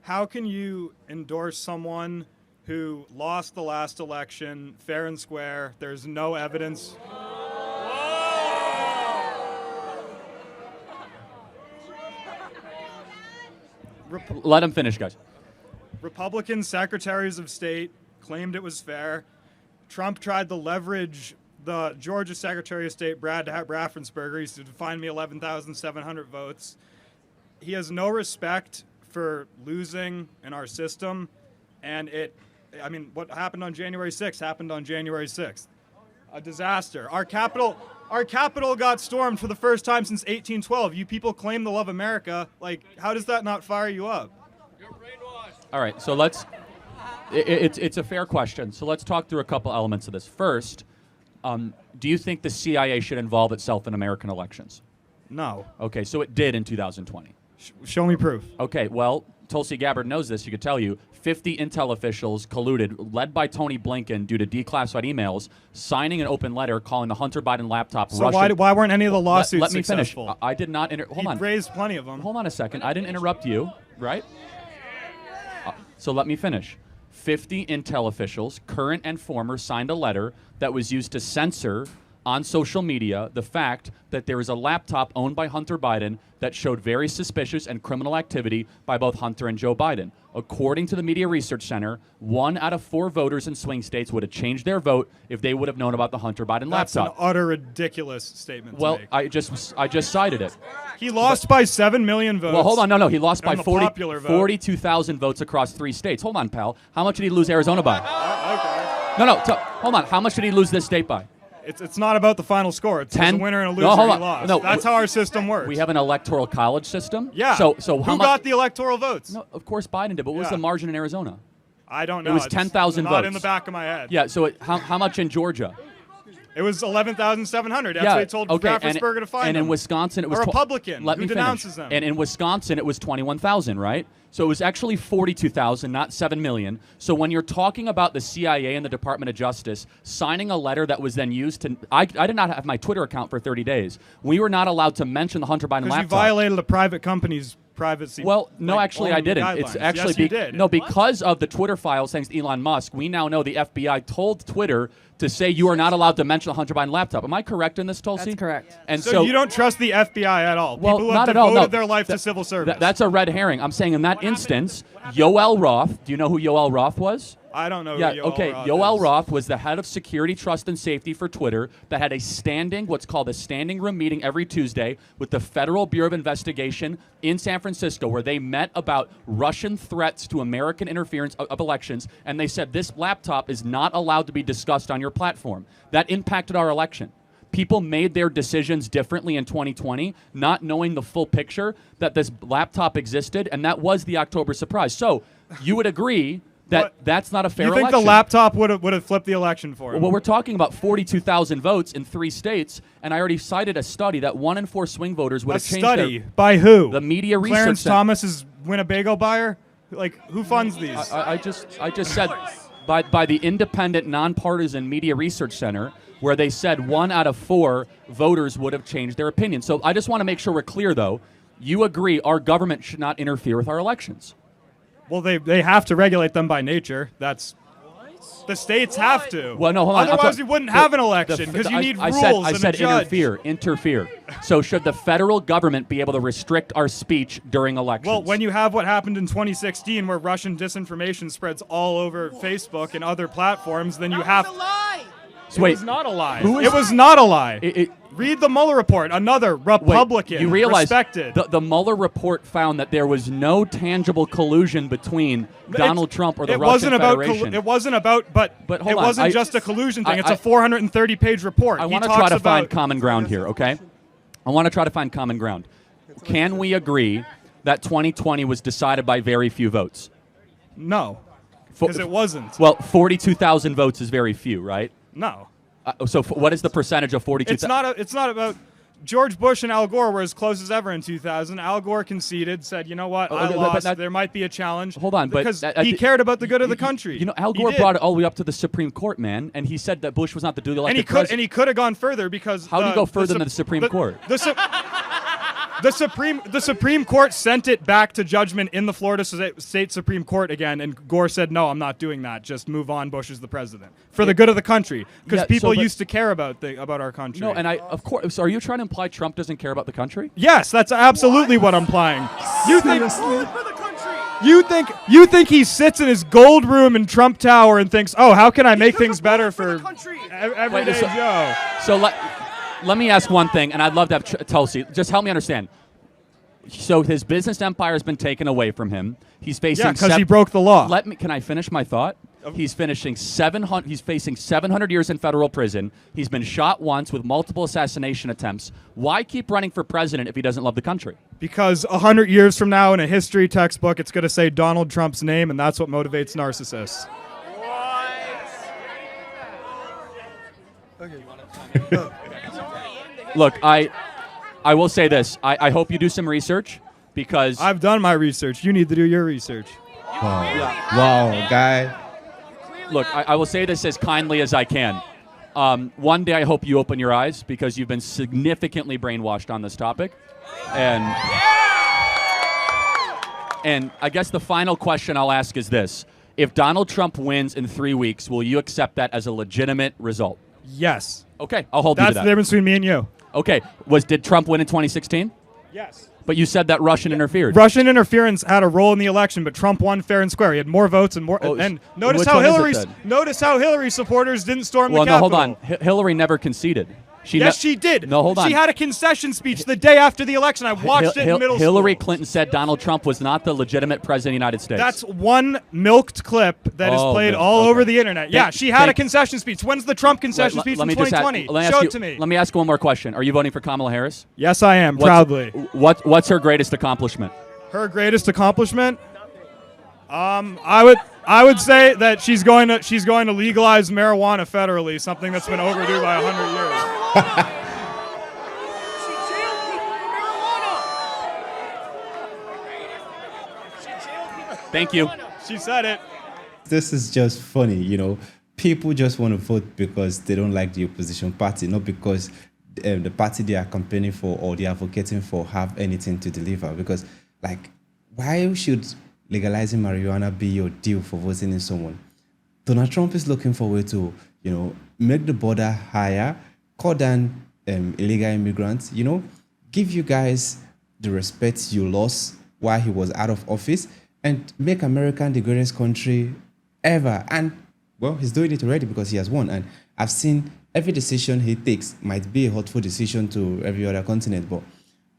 How can you endorse someone who lost the last election fair and square? There's no evidence. Let him finish, guys. Republican secretaries of state claimed it was fair. Trump tried to leverage the Georgia Secretary of State, Brad Raffensperger. He used to find me 11,700 votes. He has no respect for losing in our system. And what happened on January 6th happened on January 6th. A disaster. Our capital got stormed for the first time since 1812. You people claim to love America. Like, how does that not fire you up? All right, so it's a fair question. So let's talk through a couple elements of this. First, do you think the CIA should involve itself in American elections? No. Okay, so it did in 2020. Show me proof. Okay, well, Tulsi Gabbard knows this. She could tell you 50 intel officials colluded, led by Tony Blinken, due to declassified emails, signing an open letter calling the Hunter Biden laptop So Russian. why weren't any of the lawsuits Let me successful? finish. I did not. Hold on. He raised plenty of them. Hold on a second. I didn't interrupt you, right? So let me finish. 50 intel officials, current and former, signed a letter that was used to censor on social media the fact that there is a laptop owned by Hunter Biden that showed very suspicious and criminal activity by both Hunter and Joe Biden. According to the Media Research Center, 1 out of 4 voters in swing states would have changed their vote if they would have known about the Hunter Biden That's laptop. an utter ridiculous statement Well, to make. I just cited it. He lost by 7 million votes. Well, hold on. No. He lost by On the popular vote. 42,000 votes across 3 states. Hold on, pal. How much did he lose Arizona by? Okay. No. Hold on. How much did he lose this state by? It's not about the final score. It's 10? a winner and a No, loser. hold He on. lost. No, That's how our system works. We have an electoral college system. Yeah. So how who much? got the electoral votes? No, of course Biden did. But what was the margin in Arizona? I don't know. It was It's 10,000 Not votes. in the back of my head. Yeah. So how much in Georgia? It was 11,700. That's what he told Raffensperger to find and him. in Wisconsin, it was a Republican Let who me denounces finish. them. And in Wisconsin, it was 21,000, right? So it was actually 42,000, not 7 million. So when you're talking about the CIA and the Department of Justice signing a letter that was then used to, I did not have my Twitter account for 30 days. We were not allowed to mention the Hunter Biden laptop. Because you violated a private company's privacy. Well, no, actually, I didn't. guidelines. It's actually Yes, you did. No, because of the Twitter files, thanks to Elon Musk, we now know the FBI told Twitter to say you are not allowed to mention the Hunter Biden laptop. Am I correct in this, Tulsi? That's correct. And So you don't trust the FBI at all? Well, People who not have at all. devoted No. their life to civil service. That's a red herring. I'm saying in that instance, Yoel Roth. Do you know who Yoel Roth was? I don't know Yeah, who okay. Roth Yoel is. Roth was the head of security, trust, and safety for Twitter that had what's called a standing room meeting every Tuesday with the Federal Bureau of Investigation in San Francisco, where they met about Russian threats to American interference of elections, and they said this laptop is not allowed to be discussed on your platform. That impacted our election. People made their decisions differently in 2020, not knowing the full picture that this laptop existed, and that was the October surprise. So you would agree that that's not a fair You think election. the laptop would have flipped the election for him? Well, we're talking about 42,000 votes in 3 states, and I already cited a study that 1 in 4 swing voters would have changed study their, by who? the Media Research Clarence Center. Thomas's Winnebago buyer? Like, who funds these? I just said by the independent, nonpartisan Media Research Center, where they said 1 out of 4 voters would have changed their opinion. So I just want to make sure we're clear, though. You agree our government should not interfere with our elections. Well, they have to regulate them by nature. That's the states have to. Well, no, hold on. Otherwise, you wouldn't have an election because you need rules I and said a judge. interfere. So should the federal government be able to restrict our speech during elections? Well, when you have what happened in 2016, where Russian disinformation spreads all over Facebook and other platforms, then you have. So wait, it was not a lie. who is- It was not a lie. It- Read the Mueller report. Another Republican. Wait, you realize respected. the Mueller report found that there was no tangible collusion between Donald Trump or the Russian Federation. It wasn't about, but hold it on, wasn't just a collusion thing. It's a I- 430-page report. I He want to talks try to about- find common ground here, okay? I want to try to find common ground. Can we agree that 2020 was decided by very few votes? No, because it wasn't. Well, 42,000 votes is very few, right? No. What is the percentage of 42,000? It's not about. George Bush and Al Gore were as close as ever in 2000. Al Gore conceded, said, "You know what? I lost. There might be a challenge." Hold on, because but he cared about the good of the country. You know, Al Gore brought it all the way up to the Supreme Court, man, and he said that Bush was not the duly elected president. And he could have gone further because how do you go further than the Supreme Court? The Supreme Court sent it back to judgment in the Florida State Supreme Court again, and Gore said, "No, I'm not doing that. Just move on. Bush is the president for the good of the country." Because people used to care about our country. No, and of course. So are you trying to imply Trump doesn't care about the country? Yes, that's absolutely what I'm implying. You think he sits in his gold room in Trump Tower and thinks, "Oh, how can I make things better for everyday Joe?" So let me ask one thing, and I'd love to have Tulsi. Just help me understand. So his business empire has been taken away from him. He's facing because he broke the law. Can I finish my thought? He's facing 700 years in federal prison. He's been shot once with multiple assassination attempts. Why keep running for president if he doesn't love the country? Because 100 years from now in a history textbook, it's going to say Donald Trump's name, and that's what motivates narcissists. Look, I will say this. I hope you do some research because I've done my research. You need to do your research. Wow, guy. Look, I will say this as kindly as I can. One day I hope you open your eyes because you've been significantly brainwashed on this topic. And I guess the final question I'll ask is this. If Donald Trump wins in 3 weeks, will you accept that as a legitimate result? Yes. Okay, I'll hold you to that. That's the difference between me and you. Okay, did Trump win in 2016? Yes. But you said that Russian interfered. Russian interference had a role in the election, but Trump won fair and square. He had more votes and more. And notice how Hillary supporters didn't storm the Capitol. Well, no, hold on. Hillary never conceded. Yes, she did. No, hold on. She had a concession speech the day after the election. I watched it in middle school. Hillary Clinton said Donald Trump was not the legitimate president of the United States. That's one milked clip that is played all over the internet. Yeah, she had a concession speech. When's the Trump concession speech in 2020? Show it to me. Let me ask one more question. Are you voting for Kamala Harris? Yes, I am, proudly. What's her greatest accomplishment? Her greatest accomplishment? I would say that she's going to legalize marijuana federally, something that's been overdue by 100 years. Thank you. She said it. This is just funny, you know. People just want to vote because they don't like the opposition party, not because the party they are campaigning for or they are advocating for have anything to deliver. Because, like, why should legalizing marijuana be your deal for voting in someone? Donald Trump is looking for a way to, you know, make the border higher, cut down illegal immigrants, you know, give you guys the respect you lost while he was out of office, and make America the greatest country ever. And, well, he's doing it already because he has won. And I've seen every decision he takes might be a hurtful decision to every other continent, but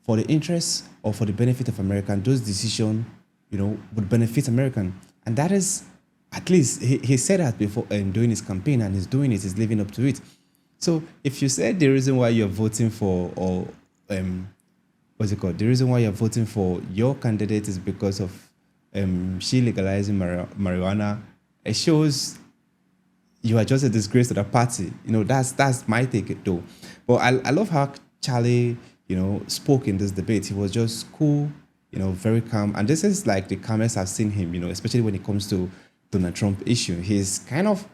for the interest or for the benefit of America, those decisions, you know, would benefit American. And that is, at least, he said that before during his campaign, and he's doing it, he's living up to it. So if you said the reason why you're voting for, or what's it called? The reason why you're voting for your candidate is because of she legalizing marijuana, it shows you are just a disgrace to the party. You know, that's my take though. But I love how Charlie, you know, spoke in this debate. He was just cool, you know, very calm. And this is like the calmest I've seen him, you know, especially when it comes to Donald Trump issue. He's kind of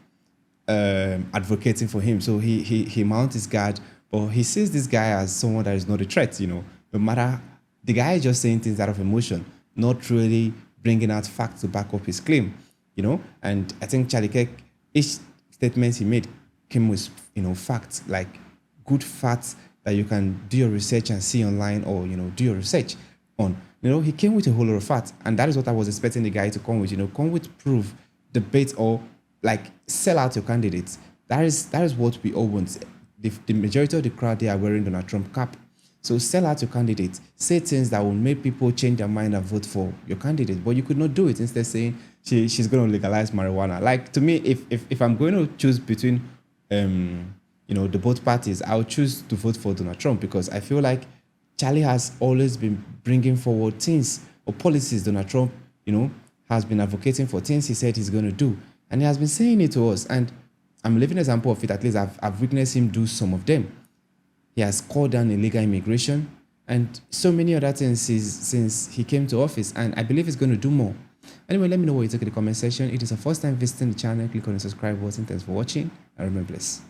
advocating for him. So he mounts his guard, but he sees this guy as someone that is not a threat, you know. No matter, the guy is just saying things out of emotion, not really bringing out facts to back up his claim, you know. And I think Charlie Kirk, each statement he made came with, you know, facts, like good facts that you can do your research and see online, or, you know, do your research on. You know, he came with a whole lot of facts, and that is what I was expecting the guy to come with, you know, come with proof, debate, or like sell out your candidates. That is what we all want. The majority of the crowd, they are wearing Donald Trump cap. So sell out your candidate. Say things that will make people change their mind and vote for your candidate. But you could not do it. Instead saying she's going to legalize marijuana. Like, to me, if I'm going to choose between, you know, the both parties, I'll choose to vote for Donald Trump, because I feel like Charlie has always been bringing forward things or policies Donald Trump, you know, has been advocating for, things he said he's going to do. And he has been saying it to us. And I'm a living example of it. At least I've witnessed him do some of them. He has called down illegal immigration and so many other things since he came to office. And I believe he's going to do more. Anyway, let me know what you think in the comment section. If it is your first time visiting the channel, click on the subscribe button. Thanks for watching, and remember, bless.